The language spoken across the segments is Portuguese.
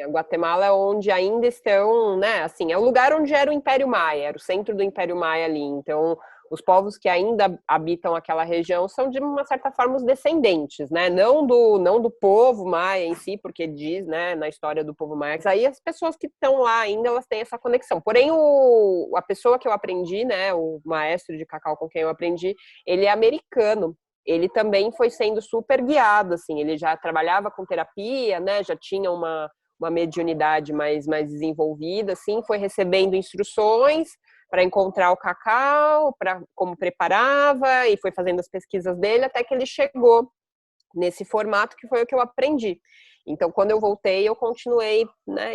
A Guatemala é onde ainda estão, né, assim, é o lugar onde era o Império Maia, era o centro do Império Maia ali. Então, os povos que ainda habitam aquela região são, de uma certa forma, os descendentes, né? Não do povo maia em si, porque diz, né, na história do povo maia, mas aí as pessoas que estão lá ainda, elas têm essa conexão. Porém, a pessoa que eu aprendi, né, o maestro de cacau com quem eu aprendi, ele é americano. Ele também foi sendo super guiado, assim, ele já trabalhava com terapia, né, já tinha uma mediunidade mais desenvolvida, assim, foi recebendo instruções para encontrar o cacau, para como preparava, e foi fazendo as pesquisas dele até que ele chegou nesse formato que foi o que eu aprendi. Então, quando eu voltei, eu continuei, né,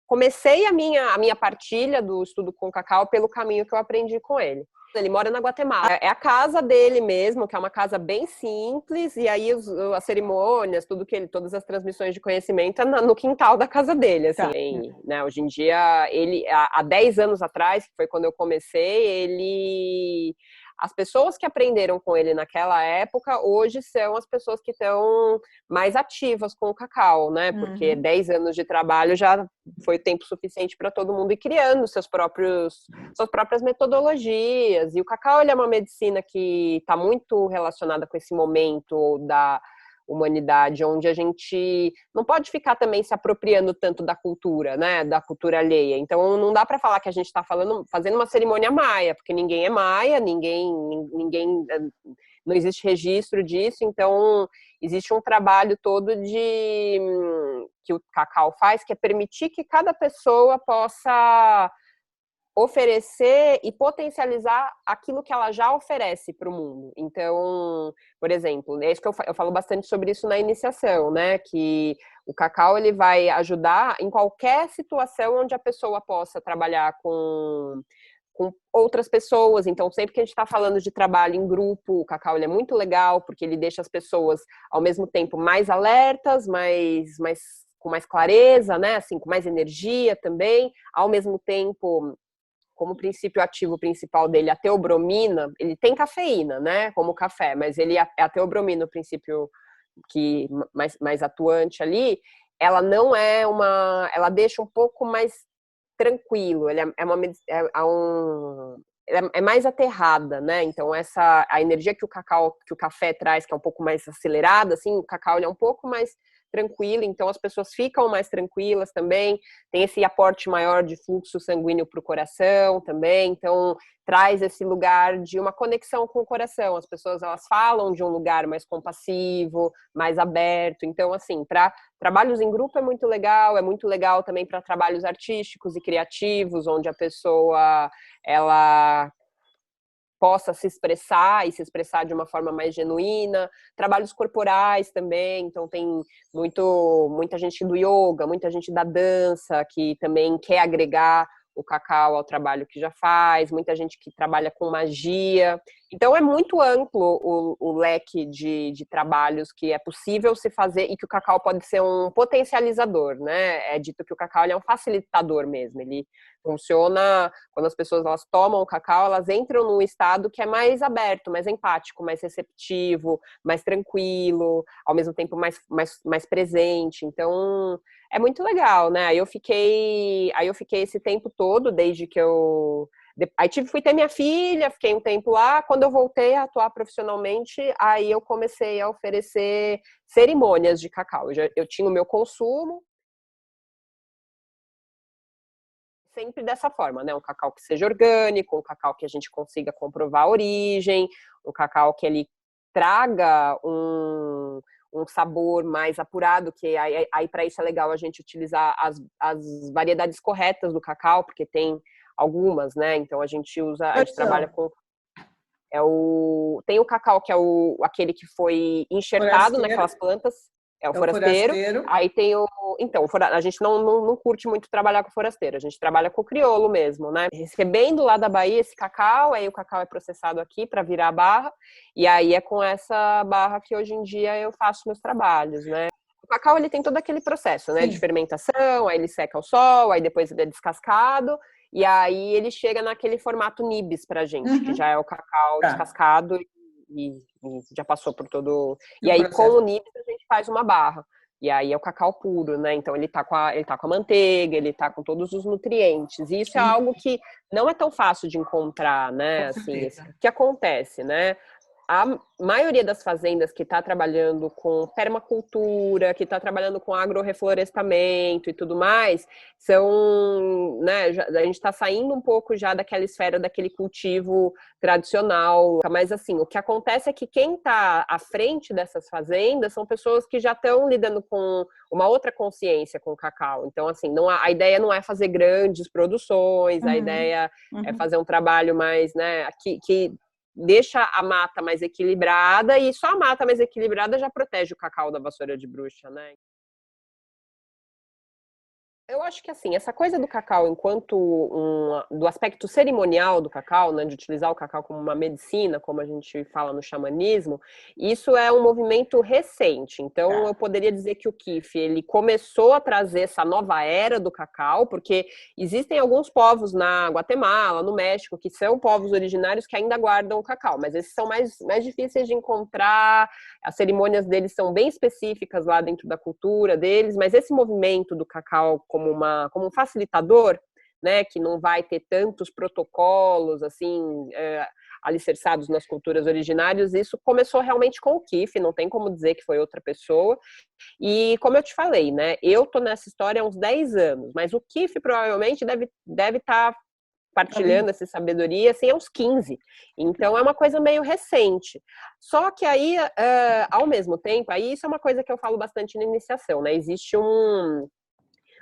comecei a minha partilha do estudo com o cacau pelo caminho que eu aprendi com ele. Ele mora na Guatemala. É a casa dele mesmo, que é uma casa bem simples, e aí as cerimônias, todas as transmissões de conhecimento no quintal da casa dele, assim. Tá. Né, hoje em dia, ele, há 10 anos atrás, que foi quando eu comecei, as pessoas que aprenderam com ele naquela época, hoje são as pessoas que estão mais ativas com o cacau, né? Porque 10 anos de trabalho já foi tempo suficiente para todo mundo ir criando suas próprias metodologias. E o cacau, ele é uma medicina que está muito relacionada com esse momento da humanidade, onde a gente não pode ficar também se apropriando tanto da cultura, né, da cultura alheia. Então, não dá para falar que a gente está fazendo uma cerimônia maia, porque ninguém é maia, ninguém, não existe registro disso. Então, existe um trabalho todo que o cacau faz, que é permitir que cada pessoa possa oferecer e potencializar aquilo que ela já oferece para o mundo. Então, por exemplo, é isso que eu falo bastante sobre isso na iniciação, né? Que o cacau, ele vai ajudar em qualquer situação onde a pessoa possa trabalhar com outras pessoas. Então, sempre que a gente está falando de trabalho em grupo, o cacau, ele é muito legal, porque ele deixa as pessoas, ao mesmo tempo, mais alertas, com mais clareza, né? Assim, com mais energia também, ao mesmo tempo, como princípio ativo principal dele, a teobromina, ele tem cafeína, né, como o café, mas a teobromina, o princípio que mais atuante ali, ela não é ela deixa um pouco mais tranquilo, ele é mais aterrada, né? Então a energia que o café traz, que é um pouco mais acelerada, assim, o cacau ele é um pouco mais tranquilo, então as pessoas ficam mais tranquilas também, tem esse aporte maior de fluxo sanguíneo para o coração também, então traz esse lugar de uma conexão com o coração. As pessoas, elas falam de um lugar mais compassivo, mais aberto. Então, assim, para trabalhos em grupo é muito legal também para trabalhos artísticos e criativos, onde a pessoa, ela possa se expressar e se expressar de uma forma mais genuína. Trabalhos corporais também, então tem muita gente do yoga, muita gente da dança que também quer agregar o cacau ao trabalho que já faz, muita gente que trabalha com magia. Então é muito amplo o leque de trabalhos que é possível se fazer e que o cacau pode ser um potencializador, né? É dito que o cacau ele é um facilitador mesmo, ele funciona quando as pessoas elas tomam o cacau, elas entram num estado que é mais aberto, mais empático, mais receptivo, mais tranquilo, ao mesmo tempo mais presente. Então, é muito legal, né? Aí eu fiquei esse tempo todo, desde que eu aí fui ter minha filha, fiquei um tempo lá. Quando eu voltei a atuar profissionalmente, aí eu comecei a oferecer cerimônias de cacau. Eu tinha o meu consumo, sempre dessa forma, né? Um cacau que seja orgânico, um cacau que a gente consiga comprovar a origem, um cacau que ele traga um sabor mais apurado, que aí para isso é legal a gente utilizar as variedades corretas do cacau, porque tem algumas, né? Então a gente trabalha com tem o cacau que é aquele que foi enxertado Forasteiro. naquelas plantas, é o É o forasteiro. forasteiro. Aí tem a gente não curte muito trabalhar com forasteiro, a gente trabalha com o crioulo mesmo, né? Recebendo lá da Bahia esse cacau, aí o cacau é processado aqui para virar a barra, e aí é com essa barra que hoje em dia eu faço meus trabalhos, né? O cacau, ele tem todo aquele processo, né, de fermentação, aí ele seca ao sol, aí depois ele é descascado, e aí ele chega naquele formato nibs pra gente, que já é o cacau descascado e já passou por todo... E aí, com processo. o nibs, a gente faz uma barra. E aí é o cacau puro, né? Então ele tá com a manteiga, ele tá com todos os nutrientes. E isso é Sim, algo que não é tão fácil de encontrar, né? com Assim, certeza. o que acontece, né? A maioria das fazendas que está trabalhando com permacultura, que está trabalhando com agroreflorestamento e tudo mais, são, né, a gente está saindo um pouco já daquela esfera daquele cultivo tradicional, mas assim, o que acontece é que quem está à frente dessas fazendas são pessoas que já estão lidando com uma outra consciência com o cacau. Então, assim, não, a ideia não é fazer grandes produções, a Uhum, ideia é uhum. fazer um trabalho mais, né, que deixa a mata mais equilibrada e só a mata mais equilibrada já protege o cacau da vassoura de bruxa, né? Eu acho que assim, essa coisa do cacau enquanto do aspecto cerimonial do cacau, né, de utilizar o cacau como uma medicina, como a gente fala no xamanismo, isso é um movimento recente. Então, eu Tá. poderia dizer que o kiff, ele começou a trazer essa nova era do cacau, porque existem alguns povos na Guatemala, no México, que são povos originários que ainda guardam o cacau, mas esses são mais difíceis de encontrar, as cerimônias deles são bem específicas lá dentro da cultura deles, mas esse movimento do cacau como um facilitador, né, que não vai ter tantos protocolos assim alicerçados nas culturas originárias, isso começou realmente com o Kiff, não tem como dizer que foi outra pessoa. E como eu te falei, né, eu tô nessa história há uns 10 anos, mas o Kiff provavelmente deve estar Ali. partilhando essa sabedoria assim, aos 15. Então é uma coisa meio recente. Só que aí, ao mesmo tempo, aí isso é uma coisa que eu falo bastante na iniciação, né? Existe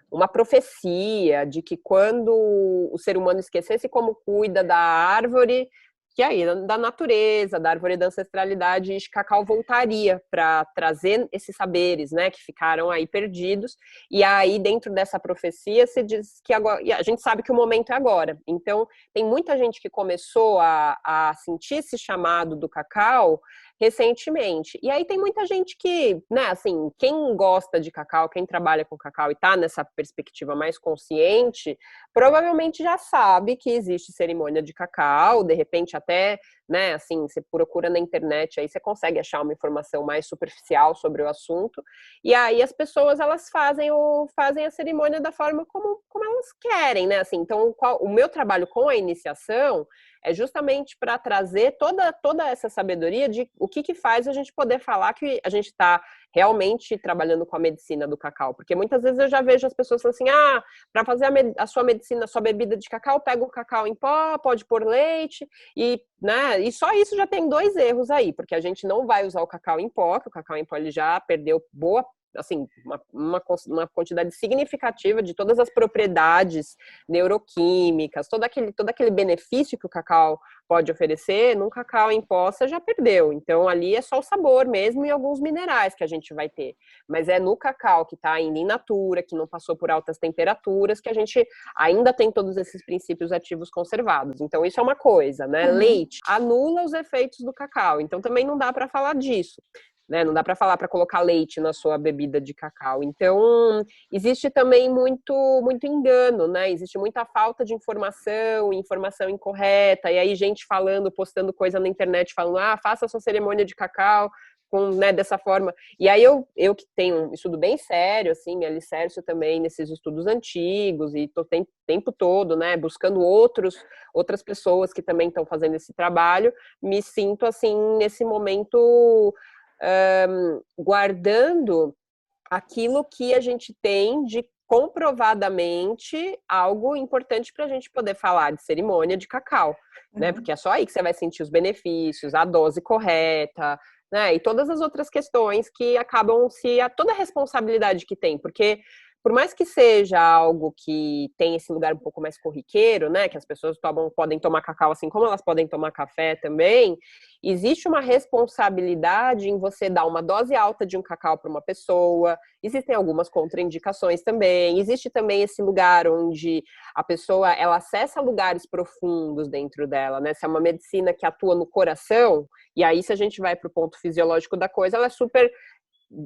uma profecia de que quando o ser humano esquecesse como cuida da árvore, que aí da natureza, da árvore da ancestralidade, Cacau voltaria para trazer esses saberes, né, que ficaram aí perdidos. E aí dentro dessa profecia se diz que agora, e a gente sabe que o momento é agora. Então tem muita gente que começou a sentir esse chamado do cacau recentemente. E aí tem muita gente que, né, assim, quem gosta de cacau, quem trabalha com cacau e tá nessa perspectiva mais consciente, provavelmente já sabe que existe cerimônia de cacau, de repente até, né, assim, você procura na internet, aí você consegue achar uma informação mais superficial sobre o assunto, e aí as pessoas, elas fazem a cerimônia da forma como elas querem, né, assim, então o meu trabalho com a iniciação é justamente para trazer toda essa sabedoria de o que faz a gente poder falar que a gente está realmente trabalhando com a medicina do cacau. Porque muitas vezes eu já vejo as pessoas falando assim, para fazer a sua medicina, a sua bebida de cacau, pega o cacau em pó, pode pôr leite, e, né, e só isso já tem dois erros aí, porque a gente não vai usar o cacau em pó, que o cacau em pó ele já perdeu boa assim, uma quantidade significativa de todas as propriedades neuroquímicas, todo aquele benefício que o cacau pode oferecer, num cacau em pó você já perdeu. Então ali é só o sabor mesmo e alguns minerais que a gente vai ter. Mas é no cacau que está ainda in natura, que não passou por altas temperaturas, que a gente ainda tem todos esses princípios ativos conservados. Então isso é uma coisa, né? Uhum. Leite anula os efeitos do cacau. Então também não dá para falar disso. Né? Não dá para falar para colocar leite na sua bebida de cacau. Então, existe também muito engano, né? Existe muita falta de informação incorreta, e aí gente falando, postando coisa na internet, falando, faça a sua cerimônia de cacau, né, dessa forma. E aí eu que tenho um estudo bem sério, assim, me alicerço também nesses estudos antigos, e tô o tempo todo, né, buscando outras pessoas que também estão fazendo esse trabalho, me sinto, assim, nesse momento guardando aquilo que a gente tem de comprovadamente algo importante para a gente poder falar de cerimônia de cacau, né? Uhum. Porque é só aí que você vai sentir os benefícios, a dose correta, né? E todas as outras questões que acabam toda a responsabilidade que tem, porque por mais que seja algo que tem esse lugar um pouco mais corriqueiro, né, que as pessoas podem tomar cacau assim como elas podem tomar café também, existe uma responsabilidade em você dar uma dose alta de um cacau para uma pessoa, existem algumas contraindicações também, existe também esse lugar onde a pessoa, ela acessa lugares profundos dentro dela, né, se é uma medicina que atua no coração, e aí se a gente vai para o ponto fisiológico da coisa, ela é super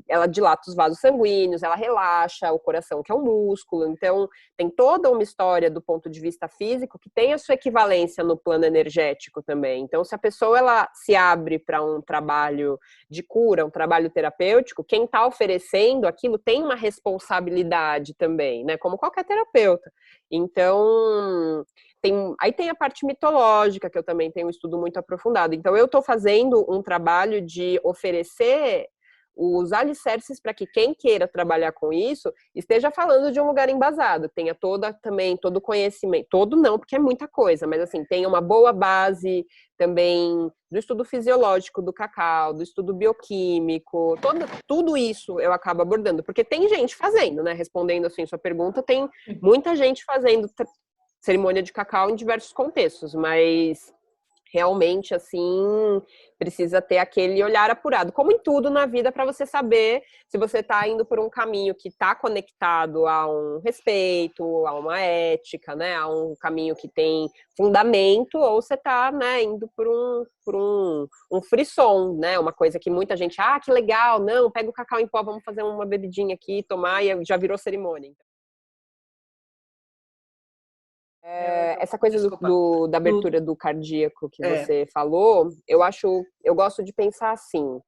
ela dilata os vasos sanguíneos, ela relaxa o coração, que é um músculo. Então, tem toda uma história do ponto de vista físico que tem a sua equivalência no plano energético também. Então, se a pessoa ela se abre para um trabalho de cura, um trabalho terapêutico, quem está oferecendo aquilo tem uma responsabilidade também, né? Como qualquer terapeuta. Então, aí tem a parte mitológica, que eu também tenho um estudo muito aprofundado. Então, eu estou fazendo um trabalho de oferecer os alicerces para que quem queira trabalhar com isso esteja falando de um lugar embasado, tenha todo o conhecimento, todo não, porque é muita coisa, mas assim, tenha uma boa base também do estudo fisiológico do cacau, do estudo bioquímico, tudo isso eu acabo abordando, porque tem gente fazendo, né? Respondendo assim sua pergunta, tem muita gente fazendo cerimônia de cacau em diversos contextos, mas realmente, assim, precisa ter aquele olhar apurado, como em tudo na vida, para você saber se você está indo por um caminho que está conectado a um respeito, a uma ética, né, a um caminho que tem fundamento, ou você está, né, indo por um frisson, né, uma coisa que muita gente, que legal, não, pega o cacau em pó, vamos fazer uma bebidinha aqui, tomar, e já virou cerimônia. Essa coisa da abertura do cardíaco que você falou, eu gosto de pensar assim,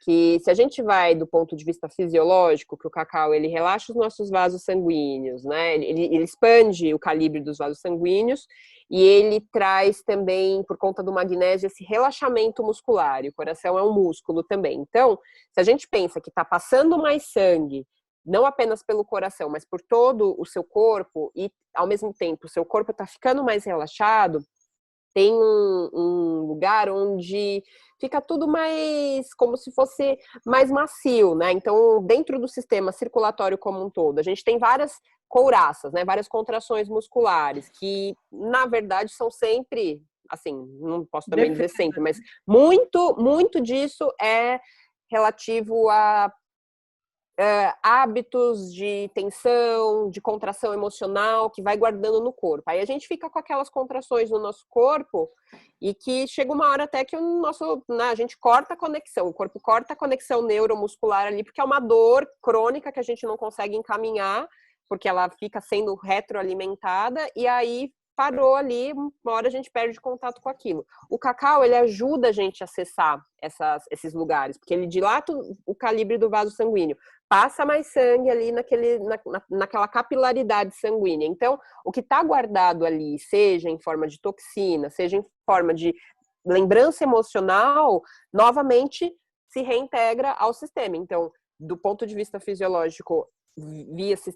que se a gente vai do ponto de vista fisiológico, que o cacau ele relaxa os nossos vasos sanguíneos, né? Ele expande o calibre dos vasos sanguíneos e ele traz também, por conta do magnésio, esse relaxamento muscular. E o coração é um músculo também. Então, se a gente pensa que está passando mais sangue não apenas pelo coração, mas por todo o seu corpo, e ao mesmo tempo o seu corpo está ficando mais relaxado, tem um lugar onde fica tudo mais, como se fosse mais macio, né? Então, dentro do sistema circulatório como um todo, a gente tem várias couraças, né? Várias contrações musculares, que, na verdade, são sempre, assim, não posso também dizer sempre, mas muito disso é relativo a hábitos de tensão, de contração emocional que vai guardando no corpo. Aí a gente fica com aquelas contrações no nosso corpo e que chega uma hora até que a gente corta a conexão, o corpo corta a conexão neuromuscular ali, porque é uma dor crônica que a gente não consegue encaminhar, porque ela fica sendo retroalimentada e aí parou ali, uma hora a gente perde contato com aquilo. O cacau, ele ajuda a gente a acessar esses lugares, porque ele dilata o calibre do vaso sanguíneo, passa mais sangue ali naquela capilaridade sanguínea. Então, o que está guardado ali, seja em forma de toxina, seja em forma de lembrança emocional, novamente se reintegra ao sistema. Então, do ponto de vista fisiológico,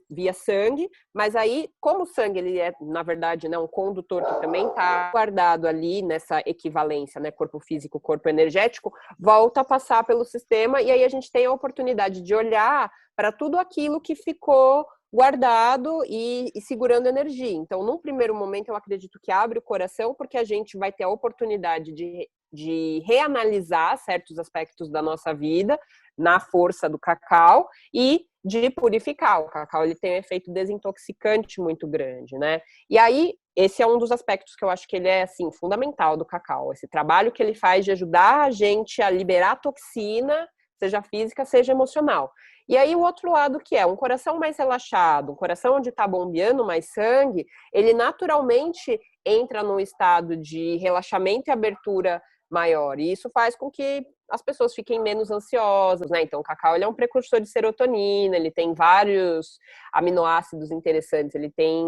via sangue, mas aí, como o sangue ele é, na verdade, né, um condutor que também está guardado ali nessa equivalência, né, corpo físico, corpo energético, volta a passar pelo sistema e aí a gente tem a oportunidade de olhar para tudo aquilo que ficou guardado e segurando energia. Então, num primeiro momento, eu acredito que abre o coração, porque a gente vai ter a oportunidade de reanalisar certos aspectos da nossa vida na força do cacau e de purificar. O cacau ele tem um efeito desintoxicante muito grande, né? E aí, esse é um dos aspectos que eu acho que ele é, assim, fundamental do cacau. Esse trabalho que ele faz de ajudar a gente a liberar toxina, seja física, seja emocional. E aí, o outro lado que é um coração mais relaxado, um coração onde está bombeando mais sangue, ele naturalmente entra num estado de relaxamento e abertura maior. E isso faz com que as pessoas fiquem menos ansiosas, né? Então, o cacau ele é um precursor de serotonina, ele tem vários aminoácidos interessantes, ele tem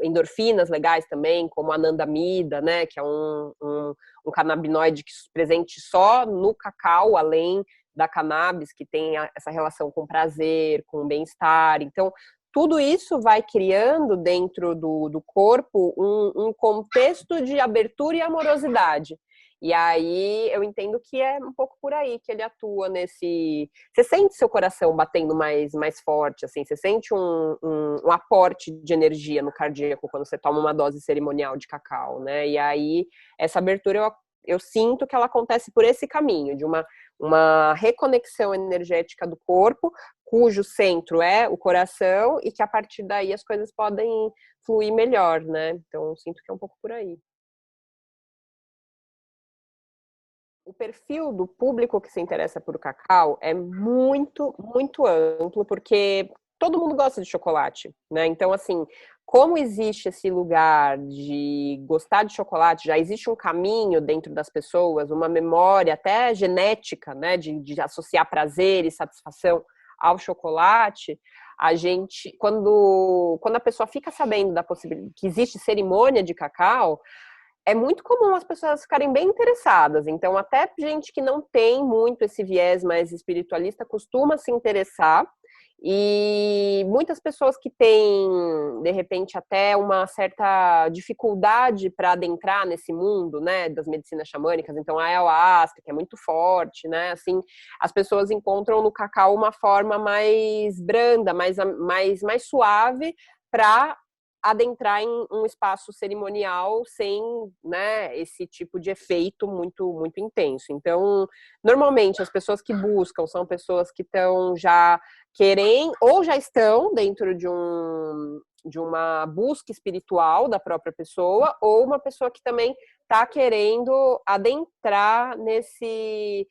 endorfinas legais também, como a anandamida, né? Que é um canabinoide presente só no cacau, além da cannabis, que tem essa relação com prazer, com bem-estar. Então, tudo isso vai criando dentro do corpo um contexto de abertura e amorosidade. E aí eu entendo que é um pouco por aí que ele atua nesse... Você sente seu coração batendo mais forte, assim? Você sente um aporte de energia no cardíaco quando você toma uma dose cerimonial de cacau, né? E aí essa abertura eu sinto que ela acontece por esse caminho, de uma reconexão energética do corpo, cujo centro é o coração, e que a partir daí as coisas podem fluir melhor, né? Então eu sinto que é um pouco por aí. O perfil do público que se interessa por cacau é muito, muito amplo, porque todo mundo gosta de chocolate, né? Então, assim, como existe esse lugar de gostar de chocolate, já existe um caminho dentro das pessoas, uma memória até genética, né, de associar prazer e satisfação ao chocolate. A gente, quando a pessoa fica sabendo da possibilidade que existe cerimônia de cacau, é muito comum as pessoas ficarem bem interessadas. Então, até gente que não tem muito esse viés mais espiritualista costuma se interessar. E muitas pessoas que têm, de repente, até uma certa dificuldade para adentrar nesse mundo, né, das medicinas xamânicas, então a ayahuasca, que é muito forte, né, assim, as pessoas encontram no cacau uma forma mais branda, mais suave para adentrar em um espaço cerimonial sem, né, esse tipo de efeito muito muito intenso. Então, normalmente as pessoas que buscam são pessoas que estão já querem ou já estão dentro de uma busca espiritual da própria pessoa, ou uma pessoa que também está querendo adentrar nesse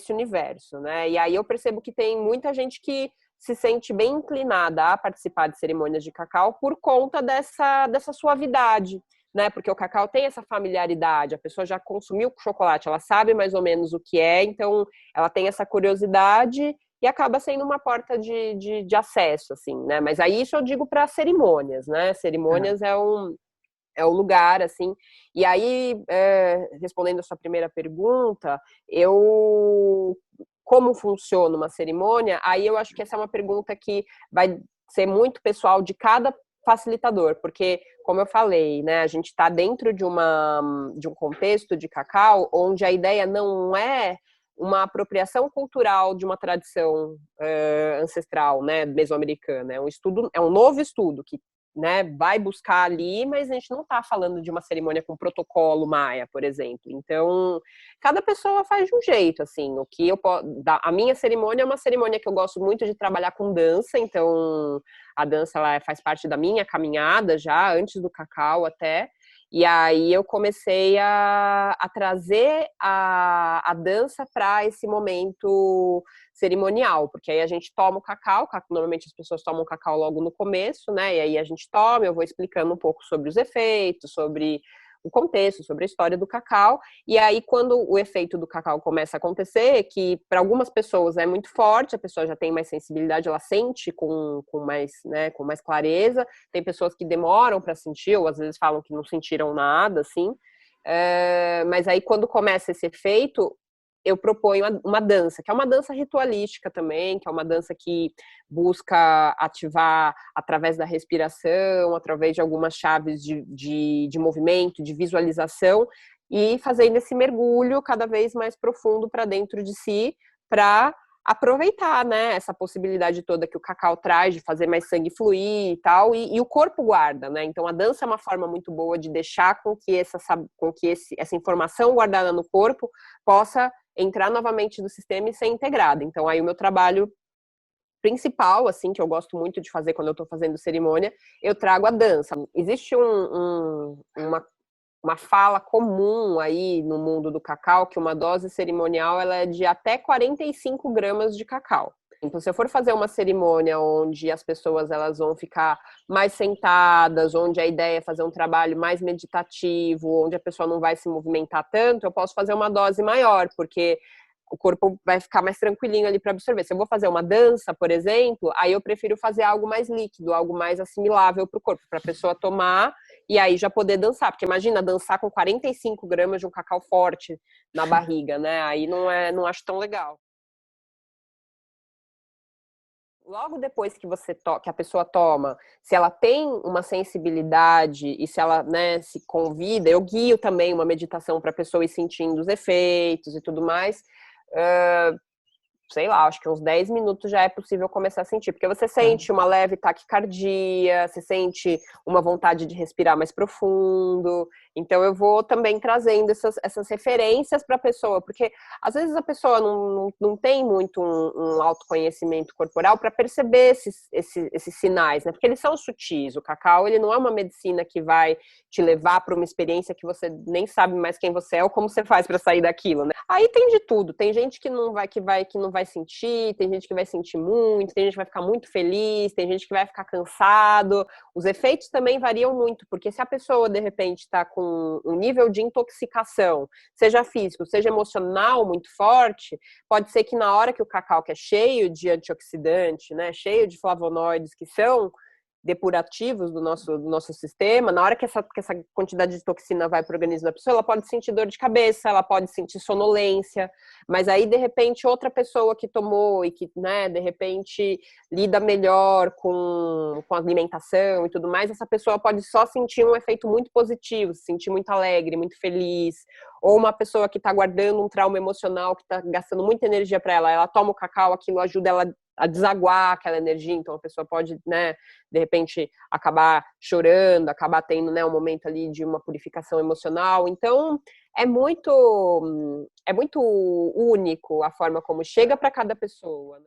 universo, né? E aí eu percebo que tem muita gente que se sente bem inclinada a participar de cerimônias de cacau por conta dessa suavidade, né? Porque o cacau tem essa familiaridade, a pessoa já consumiu chocolate, ela sabe mais ou menos o que é, então ela tem essa curiosidade e acaba sendo uma porta de acesso, assim, né? Mas aí isso eu digo para cerimônias, né? Cerimônias é um lugar, assim. E aí, respondendo a sua primeira pergunta, como funciona uma cerimônia? Aí eu acho que essa é uma pergunta que vai ser muito pessoal de cada facilitador, porque, como eu falei, né, a gente está dentro de um contexto de cacau onde a ideia não é uma apropriação cultural de uma tradição ancestral, né, mesoamericana. É um novo estudo que, né, vai buscar ali, mas a gente não está falando de uma cerimônia com protocolo maia, por exemplo. Então, cada pessoa faz de um jeito, assim. A minha cerimônia é uma cerimônia que eu gosto muito de trabalhar com dança, então a dança ela faz parte da minha caminhada já antes do cacau até. E aí eu comecei a trazer a dança para esse momento cerimonial, porque aí a gente toma o cacau, normalmente as pessoas tomam o cacau logo no começo, né? E aí a gente toma, eu vou explicando um pouco sobre os efeitos, sobre o contexto, sobre a história do cacau, e aí quando o efeito do cacau começa a acontecer, que para algumas pessoas é muito forte, a pessoa já tem mais sensibilidade, ela sente com mais, né, com mais clareza, tem pessoas que demoram para sentir, ou às vezes falam que não sentiram nada, assim, mas aí quando começa esse efeito, eu proponho uma dança, que é uma dança ritualística também, que é uma dança que busca ativar através da respiração, através de algumas chaves de movimento, de visualização, e fazendo esse mergulho cada vez mais profundo para dentro de si, para aproveitar, né, essa possibilidade toda que o cacau traz de fazer mais sangue fluir e tal, e o corpo guarda, né? Então a dança é uma forma muito boa de deixar com que essa informação guardada no corpo possa entrar novamente no sistema e ser integrada. Então aí o meu trabalho principal, assim, que eu gosto muito de fazer quando eu estou fazendo cerimônia, eu trago a dança. Existe uma fala comum aí no mundo do cacau, que uma dose cerimonial ela é de até 45 gramas de cacau. Então, se eu for fazer uma cerimônia onde as pessoas elas vão ficar mais sentadas, onde a ideia é fazer um trabalho mais meditativo, onde a pessoa não vai se movimentar tanto, eu posso fazer uma dose maior, porque o corpo vai ficar mais tranquilinho ali para absorver. Se eu vou fazer uma dança, por exemplo, aí eu prefiro fazer algo mais líquido, algo mais assimilável para o corpo, para a pessoa tomar e aí já poder dançar. Porque imagina dançar com 45 gramas de um cacau forte na barriga, né? Aí não acho tão legal. Logo depois que a pessoa toma, se ela tem uma sensibilidade e se ela, né, se convida, eu guio também uma meditação para a pessoa ir sentindo os efeitos e tudo mais. sei lá, acho que uns 10 minutos já é possível começar a sentir, porque você sente uma leve taquicardia, você sente uma vontade de respirar mais profundo. Então eu vou também trazendo essas referências para a pessoa, porque às vezes a pessoa não tem muito um autoconhecimento corporal para perceber esses sinais, né? Porque eles são sutis. O cacau, ele não é uma medicina que vai te levar para uma experiência que você nem sabe mais quem você é ou como você faz para sair daquilo, né? Aí tem de tudo. Tem gente que não vai sentir, tem gente que vai sentir muito, tem gente que vai ficar muito feliz, tem gente que vai ficar cansado. Os efeitos também variam muito, porque se a pessoa de repente está com um nível de intoxicação, seja físico, seja emocional muito forte, pode ser que na hora que o cacau, que é cheio de antioxidante, né, cheio de flavonoides que são depurativos do nosso sistema, na hora que essa quantidade de toxina vai para o organismo da pessoa, ela pode sentir dor de cabeça, ela pode sentir sonolência, mas aí, de repente, outra pessoa que tomou e que, né, de repente, lida melhor com a alimentação e tudo mais, essa pessoa pode só sentir um efeito muito positivo, se sentir muito alegre, muito feliz, ou uma pessoa que está guardando um trauma emocional, que está gastando muita energia para ela toma o cacau, aquilo ajuda ela a desaguar aquela energia, então a pessoa pode, né, de repente acabar chorando, acabar tendo, né, um momento ali de uma purificação emocional. Então é muito único a forma como chega para cada pessoa.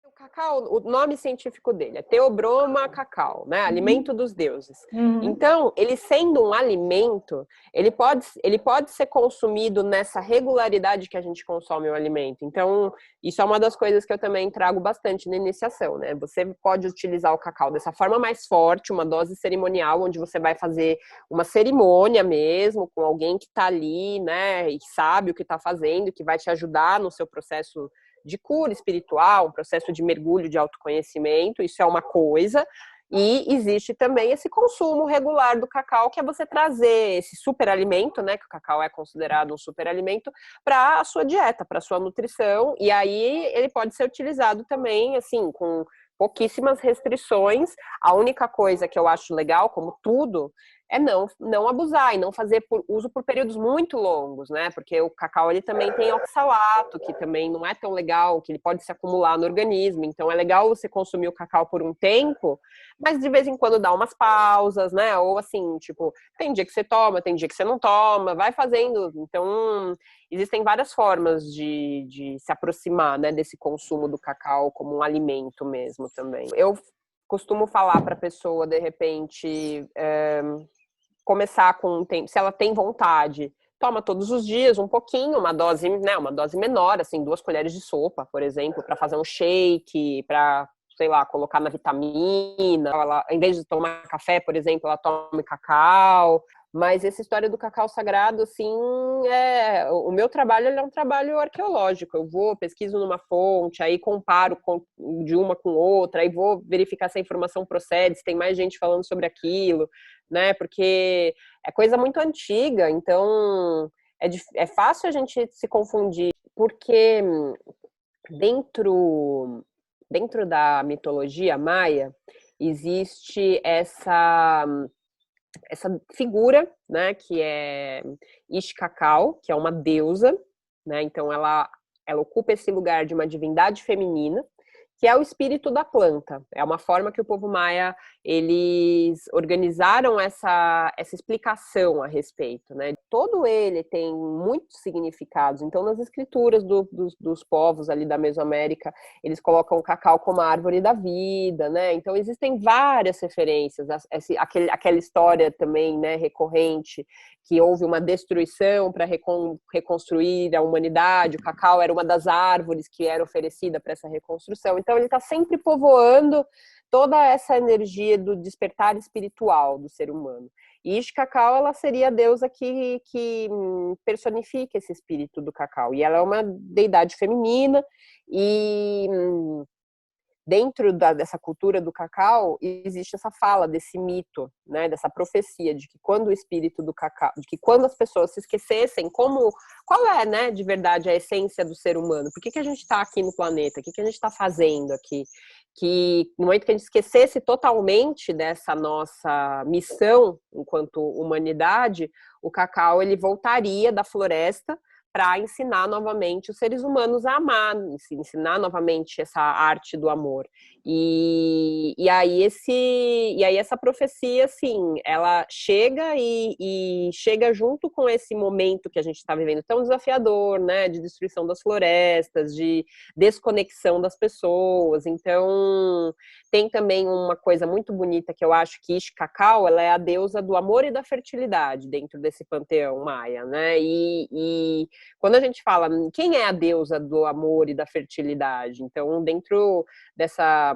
O cacau, o nome científico dele é Theobroma cacau, né? Alimento dos deuses. Então, ele sendo um alimento, ele pode ser consumido nessa regularidade que a gente consome o alimento. Então, isso é uma das coisas que eu também trago bastante na iniciação, né? Você pode utilizar o cacau dessa forma mais forte, uma dose cerimonial, onde você vai fazer uma cerimônia mesmo, com alguém que está ali, né? E sabe o que está fazendo, que vai te ajudar no seu processo de cura espiritual, um processo de mergulho de autoconhecimento, isso é uma coisa, e existe também esse consumo regular do cacau, que é você trazer esse superalimento, né, que o cacau é considerado um superalimento, para a sua dieta, para a sua nutrição, e aí ele pode ser utilizado também, assim, com pouquíssimas restrições. A única coisa que eu acho legal, como tudo, é não abusar e não fazer uso por períodos muito longos, né? Porque o cacau ele também tem oxalato, que também não é tão legal, que ele pode se acumular no organismo. Então é legal você consumir o cacau por um tempo, mas de vez em quando dá umas pausas, né? Ou assim, tipo, tem dia que você toma, tem dia que você não toma, vai fazendo. Então existem várias formas de se aproximar, né, desse consumo do cacau como um alimento mesmo também. Eu costumo falar para a pessoa, de repente, começar com um tempo, se ela tem vontade, toma todos os dias um pouquinho, uma dose, né, uma dose menor, assim, 2 colheres de sopa, por exemplo, para fazer um shake, para, sei lá, colocar na vitamina. Ela, em vez de tomar café, por exemplo, ela toma cacau. Mas essa história do cacau sagrado, assim, o meu trabalho é um trabalho arqueológico. Eu vou, pesquiso numa fonte, aí comparo de uma com outra, aí vou verificar se a informação procede, se tem mais gente falando sobre aquilo, né? Porque é coisa muito antiga, então é fácil a gente se confundir, porque dentro da mitologia maia existe essa figura, né, que é Ixcacau, que é uma deusa, né, então ela ocupa esse lugar de uma divindade feminina, que é o espírito da planta. É uma forma que o povo maia, eles organizaram essa explicação a respeito, né? Todo ele tem muitos significados. Então, nas escrituras dos povos ali da Mesoamérica, eles colocam o cacau como a árvore da vida, né? Então, existem várias referências. Aquela história também, né, recorrente, que houve uma destruição para reconstruir a humanidade. O cacau era uma das árvores que era oferecida para essa reconstrução. Então, ele está sempre povoando toda essa energia do despertar espiritual do ser humano. E Ixcacau, ela seria a deusa que personifica esse espírito do cacau. E ela é uma deidade feminina e dentro dessa cultura do cacau, existe essa fala desse mito, né, dessa profecia de que quando o espírito do cacau, de que quando as pessoas se esquecessem qual é, né, de verdade a essência do ser humano, por que a gente está aqui no planeta, o que a gente está fazendo aqui, que no momento que a gente esquecesse totalmente dessa nossa missão enquanto humanidade, o cacau ele voltaria da floresta para ensinar novamente os seres humanos a amar, ensinar novamente essa arte do amor. E aí essa profecia, assim, ela chega e chega junto com esse momento que a gente está vivendo tão desafiador, né, de destruição das florestas, de desconexão das pessoas. Então, tem também uma coisa muito bonita que eu acho que Ixcacau, ela é a deusa do amor e da fertilidade dentro desse panteão maia, né? E quando a gente fala quem é a deusa do amor e da fertilidade, então dentro dessa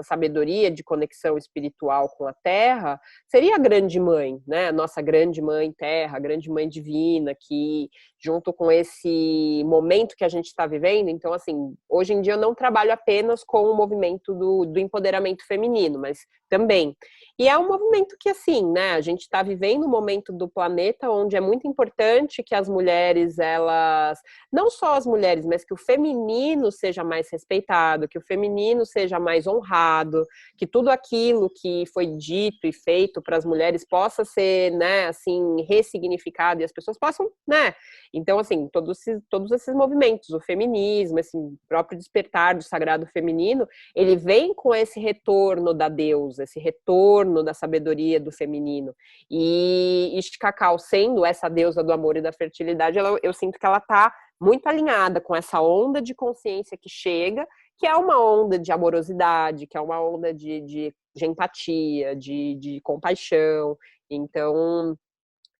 sabedoria de conexão espiritual com a Terra, seria a grande mãe, né? A nossa grande mãe Terra, a grande mãe divina, que junto com esse momento que a gente está vivendo, então assim, hoje em dia eu não trabalho apenas com o movimento do empoderamento feminino, mas também. E é um movimento que, assim, né, a gente está vivendo um momento do planeta onde é muito importante que as mulheres, elas, não só as mulheres, mas que o feminino seja mais respeitado, que o feminino seja mais honrado, que tudo aquilo que foi dito e feito para as mulheres possa ser, né, assim, ressignificado e as pessoas possam, né. Então, assim, todos esses movimentos, o feminismo, esse próprio despertar do sagrado feminino, ele vem com esse retorno da deusa, esse retorno da sabedoria do feminino. E Ixcacau, sendo essa deusa do amor e da fertilidade, eu sinto que ela está muito alinhada com essa onda de consciência que chega, que é uma onda de amorosidade, que é uma onda de empatia, de compaixão. Então,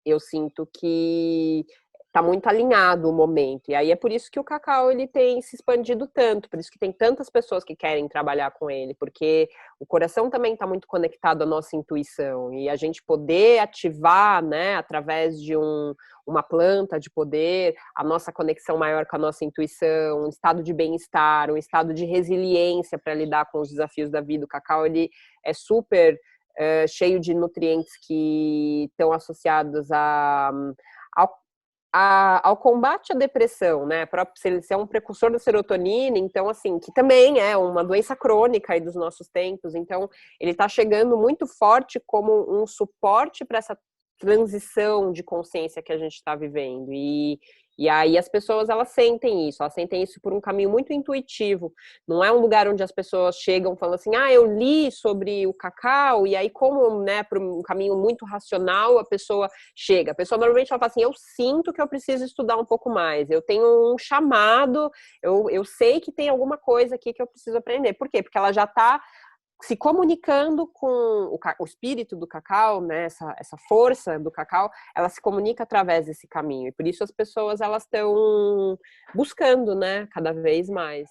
eu sinto que está muito alinhado o momento. E aí é por isso que o cacau ele tem se expandido tanto, por isso que tem tantas pessoas que querem trabalhar com ele, porque o coração também está muito conectado à nossa intuição. E a gente poder ativar, né, através de uma planta de poder, a nossa conexão maior com a nossa intuição, um estado de bem-estar, um estado de resiliência para lidar com os desafios da vida. O cacau ele é super cheio de nutrientes que estão associados ao combate à depressão, né? Ele é um precursor da serotonina, então, assim, que também é uma doença crônica aí dos nossos tempos, então ele está chegando muito forte como um suporte para essa transição de consciência que a gente está vivendo. E aí as pessoas, elas sentem isso por um caminho muito intuitivo. Não é um lugar onde as pessoas chegam falando assim, eu li sobre o cacau, e aí como, né, por um caminho muito racional, a pessoa chega. A pessoa normalmente ela fala assim, eu sinto que eu preciso estudar um pouco mais, eu tenho um chamado, eu sei que tem alguma coisa aqui que eu preciso aprender. Por quê? Porque ela já está se comunicando com o espírito do cacau, né, essa força do cacau, ela se comunica através desse caminho. E por isso as pessoas elas estão buscando, né, cada vez mais.